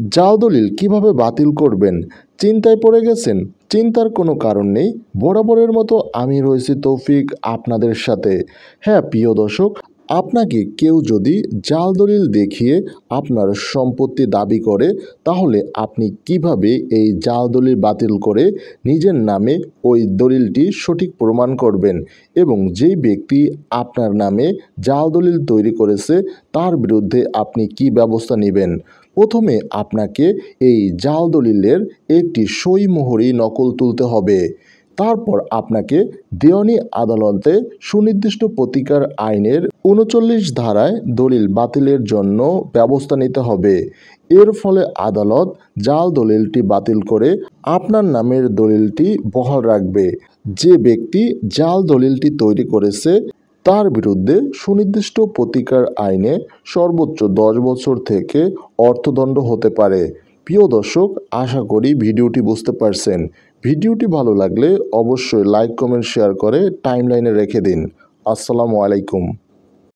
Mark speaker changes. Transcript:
Speaker 1: জাল দলিল কিভাবে বাতিল করবেন? চিন্তায় পড়ে গেছেন? চিন্তার কোনো কারণ নেই। বরাবরের মতো আমি রয়েছি তৌফিক আপনাদের সাথে। হ্যাঁ প্রিয় দর্শক, আপনাকে কেউ যদি জাল দলিল দেখিয়ে আপনার সম্পত্তি দাবি করে, তাহলে আপনি কিভাবে এই জাল দলিল বাতিল করে নিজের নামে ওই দলিলটি সঠিক প্রমাণ করবেন এবং যেই ব্যক্তি আপনার নামে জাল দলিল তৈরি করেছে তার বিরুদ্ধে আপনি কি ব্যবস্থা নেবেন। প্রথমে আপনাকে এই জাল দলিলের একটি সই-মোহরি নকল তুলতে হবে। তারপর আপনাকে দেওয়ানি আদালতে সুনির্দিষ্ট প্রতিকার আইনের ৩৯ ধারায় দলিল বাতিলের জন্য ব্যবস্থা নিতে হবে। এর ফলে আদালত জাল দলিলটি বাতিল করে আপনার নামের দলিলটি বহাল রাখবে। যে ব্যক্তি জাল দলিলটি তৈরি করেছে তার বিরুদ্ধে সুনির্দিষ্ট প্রতিকার আইনে সর্বোচ্চ ১০ বছর থেকে অর্থদণ্ড হতে পারে। প্রিয় দর্শক, আশা করি ভিডিওটি বুঝতে পারছেন। ভিডিওটি ভালো লাগলে অবশ্যই লাইক, কমেন্ট, শেয়ার করে টাইমলাইনে রেখে দিন। আসসালামু আলাইকুম।